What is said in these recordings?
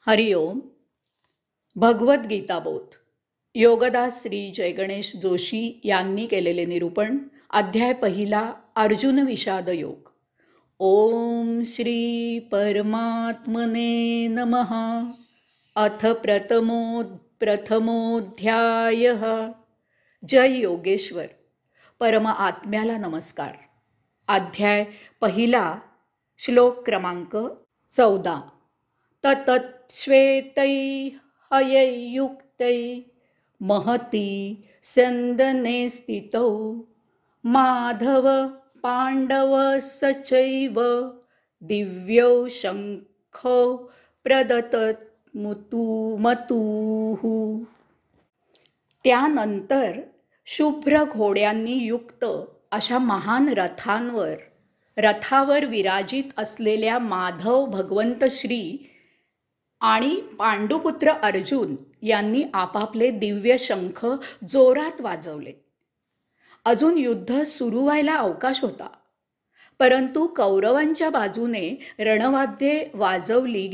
हरिओम. भगवद्गीताबोध योगदास श्री जयगणेश जोशी यांनी केलेले निरूपण. अध्याय पहिला. अर्जुन विषाद योग. ओम श्री परमात्मने नमः. अथ प्रथमोध्यायः. जय योगेश्वर. परम आत्म्याला नमस्कार. अध्याय पहिला. श्लोक क्रमांक 14. ततश्वेतै हयैयुक्तै महती स्यन्दने स्थितौ माधव पांडव सचैव दिव्यौ शंखो प्रदत्त मतुः. त्यानंतर शुभ्र घोड्यांनी युक्त अशा महान रथावर विराजित असलेल्या माधव भगवंत श्री आणि पांडुपुत्र अर्जुन यांनी आपापले दिव्य शंख जोरात वाजवले. अजून युद्ध सुरू व्हायला अवकाश होता, परंतु कौरवांच्या बाजूने रणवाद्ये वाजविली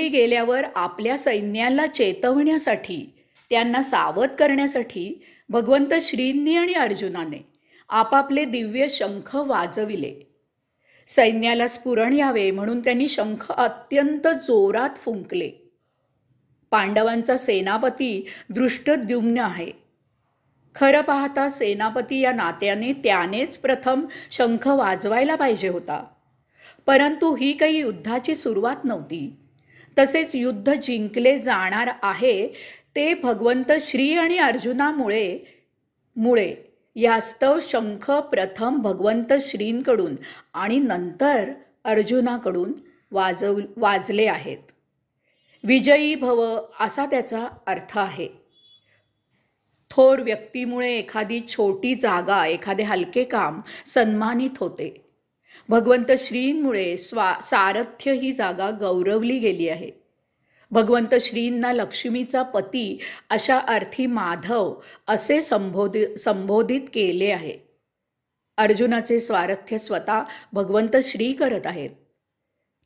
गेल्यावर आपल्या सैन्याला चेतवण्यासाठी, त्यांना सावध करण्यासाठी भगवंत श्रींनी आणि अर्जुनाने आपापले दिव्य शंख वाजविले. सैन्याला स्फुरण यावे म्हणून त्यांनी शंख अत्यंत जोरात फुंकले. पांडवांचा सेनापती धृष्टद्युम्न आहे. खरं पाहता सेनापती या नात्याने त्यानेच प्रथम शंख वाजवायला पाहिजे होता, परंतु ही काही युद्धाची सुरुवात नव्हती. तसेच युद्ध जिंकले जाणार आहे ते भगवंत श्री आणि अर्जुनामुळे यास्तव शंख प्रथम भगवंत श्रींकडून आणि नंतर अर्जुनाकडून वाजले आहेत. विजयी भव असा त्याचा अर्थ आहे. थोर व्यक्तीमुळे एखादी छोटी जागा, एखादे हलके काम सन्मानित होते. भगवंत श्रींमुळे सारथ्य ही जागा गौरवली गेली आहे. भगवंत श्रींना लक्ष्मीचा पती अशा अर्थी माधव असे संबोधित केले आहे. अर्जुनाचे स्वारथ्य स्वतः भगवंत श्री करत आहेत.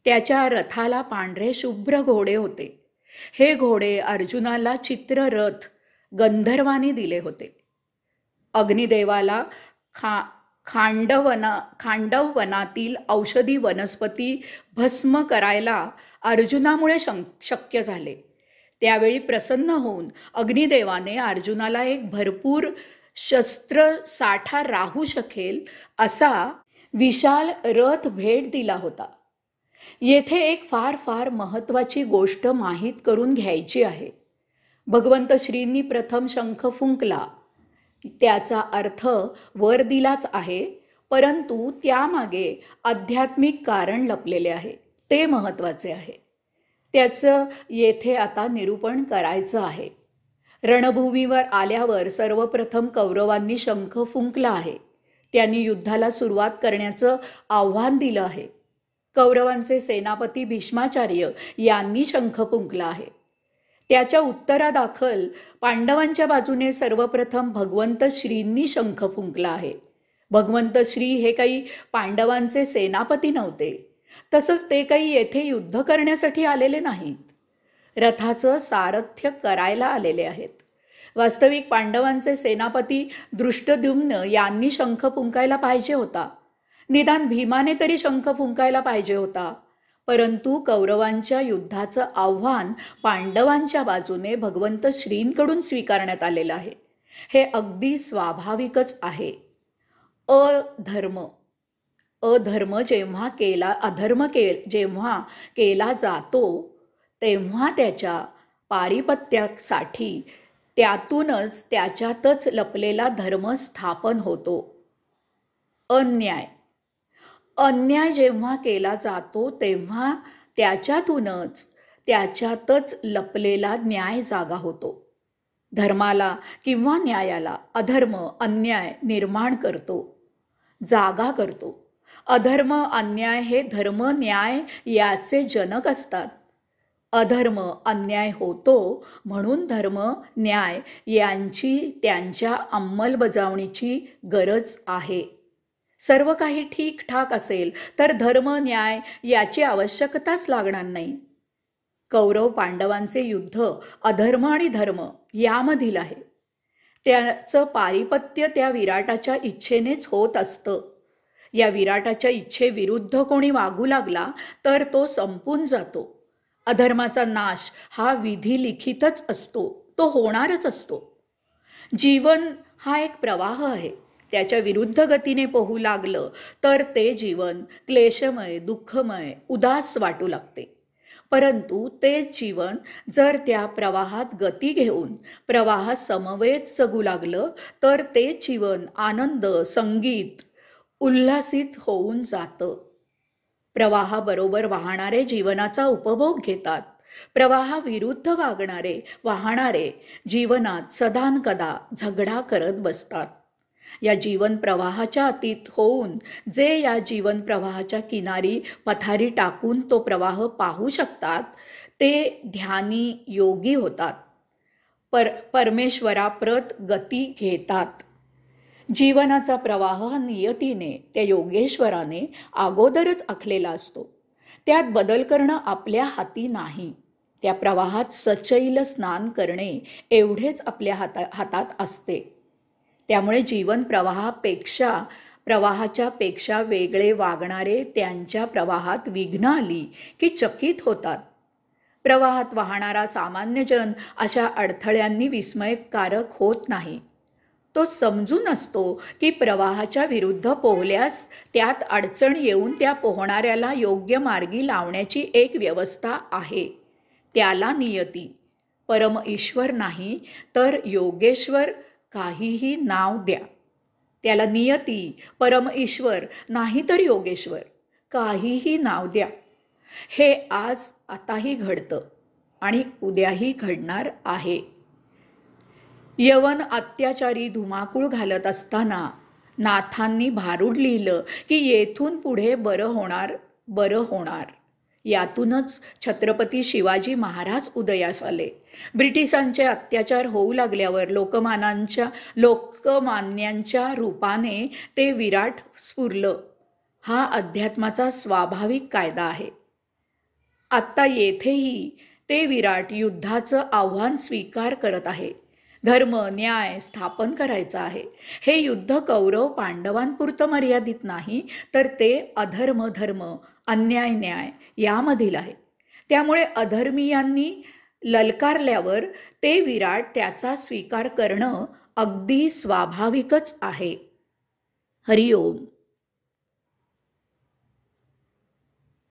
त्याच्या रथाला पांढरे शुभ्र घोडे होते. हे घोडे अर्जुनाला चित्ररथ गंधर्वाने दिले होते. अग्निदेवाला खांडववनातील औषधी वनस्पती भस्म करायला अर्जुनामुळे शक्य झाले. त्यावेळी प्रसन्न होऊन अग्निदेवाने अर्जुनाला एक भरपूर शस्त्र साठा राहू शकेल असा विशाल रथ भेट दिला होता. येथे एक फार फार महत्त्वाची गोष्ट माहीत करून घ्यायची आहे. भगवंत श्रींनी प्रथम शंख फुंकला, त्याचा अर्थ वर दिलाच आहे, परंतु त्यामागे आध्यात्मिक कारण लपलेले आहे. ते महत्त्वाचे आहे. त्याचं येथे आता निरूपण करायचं आहे. रणभूमीवर आल्यावर सर्वप्रथम कौरवांनी शंख फुंकला आहे. त्यांनी युद्धाला सुरुवात करण्याचं आव्हान दिलं आहे. कौरवांचे सेनापती भीष्माचार्य यांनी शंख फुंकला आहे. त्याच्या उत्तरादाखल पांडवांच्या बाजूने सर्वप्रथम भगवंत श्रींनी शंख फुंकला आहे. भगवंत श्री हे काही पांडवांचे सेनापती नव्हते, तसंच ते काही येथे युद्ध करण्यासाठी आलेले नाहीत. रथाचं सारथ्य करायला आलेले आहेत. वास्तविक पांडवांचे सेनापती धृष्टद्युम्न यांनी शंख फुंकायला पाहिजे होता. निदान भीमाने तरी शंख फुंकायला पाहिजे होता. परंतु कौरवांच्या युद्धाचं आव्हान पांडवांच्या बाजूने भगवंत श्रींकडून स्वीकारण्यात आलेलं आहे. हे अगदी स्वाभाविकच आहे. अधर्म जेव्हा केला जातो तेव्हा त्याच्या पारिपत्यासाठी त्याच्यातच लपलेला धर्म स्थापन होतो. अन्याय जेव्हा केला जातो तेव्हा त्याच्यातच लपलेला न्याय जागा होतो. धर्माला किंवा न्यायाला अधर्म, अन्याय निर्माण करतो, जागा करतो. अधर्म, अन्याय हे धर्म, न्याय याचे जनक असतात. अधर्म, अन्याय होतो म्हणून धर्म, न्याय यांची त्यांच्या अंमलबजावणीची गरज आहे. सर्व काही ठीकठाक असेल तर धर्म न्याय याची आवश्यकताच लागणार नाही. कौरव पांडवांचे युद्ध अधर्म आणि धर्म यामधील आहे. त्याचं पारिपत्य त्या विराटाच्या इच्छेनेच होत असतं. या विराटाच्या इच्छेविरुद्ध कोणी वागू लागला तर तो संपून जातो. अधर्माचा नाश हा विधी लिखितच असतो, तो होणारच असतो. जीवन हा एक प्रवाह आहे. त्याच्या विरुद्ध गतीने पोहू लागलं तर ते जीवन क्लेशमय, दुःखमय, उदास वाटू लागते. परंतु तेच जीवन जर त्या प्रवाहात गती घेऊन प्रवाहात समवेत जगू लागलं तर तेच जीवन आनंद, संगीत, उल्हासित होऊन जातं. प्रवाहाबरोबर वाहणारे जीवनाचा उपभोग घेतात. प्रवाहाविरुद्ध वाहणारे जीवनात सदानकदा झगडा करत बसतात. या जीवन प्रवाहाच्या अतीत होऊन जे या जीवन प्रवाहाच्या किनारी पथारी टाकून तो प्रवाह पाहू शकतात ते ध्यानी योगी होतात. परमेश्वराप्रत गती घेतात. जीवनाचा प्रवाह हा नियतीने, त्या योगेश्वराने अगोदरच आखलेला असतो. त्यात बदल करणं आपल्या हाती नाही. त्या प्रवाहात सचैल स्नान करणे एवढेच आपल्या हातात असते. त्यामुळे जीवन प्रवाहाच्या पेक्षा वेगळे वागणारे त्यांच्या प्रवाहात विघ्न आली की चकित होतात. प्रवाहात वाहणारा सामान्यजन अशा अडथळ्यांनी विस्मयकारक होत नाही. तो समजून असतो की प्रवाहाच्या विरुद्ध पोहल्यास त्यात अडचण येऊन त्या पोहणाऱ्याला योग्य मार्गी लावण्याची एक व्यवस्था आहे. त्याला नियती, परम ईश्वर नाही तर योगेश्वर काहीही नाव द्या. त्याला नियती, परम ईश्वर नाही तर योगेश्वर काहीही नाव द्या. हे आज आताही घडतं आणि उद्याही घडणार आहे. यवन अत्याचारी धुमाकूळ घालत असताना नाथांनी भारूड लिहिलं की येथून पुढे बरं होणार. यातूनच छत्रपती शिवाजी महाराज उदयास आले. ब्रिटिशांचे अत्याचार होऊ लागल्यावर लोकमान्यांच्या रूपाने ते विराट स्फुरलं. हा अध्यात्माचा स्वाभाविक कायदा आहे. आत्ता येथेही ते विराट युद्धाचं आव्हान स्वीकार करत आहे. धर्म, न्याय स्थापन करायचा आहे. हे युद्ध कौरव पांडवांपुरतं मर्यादित नाही तर ते अधर्म, धर्म, अन्याय, न्याय यामधील आहे. त्यामुळे अधर्मीयांनी ललकारल्यावर ते विराट त्याचा स्वीकार करणं अगदी स्वाभाविकच आहे. हरिओम.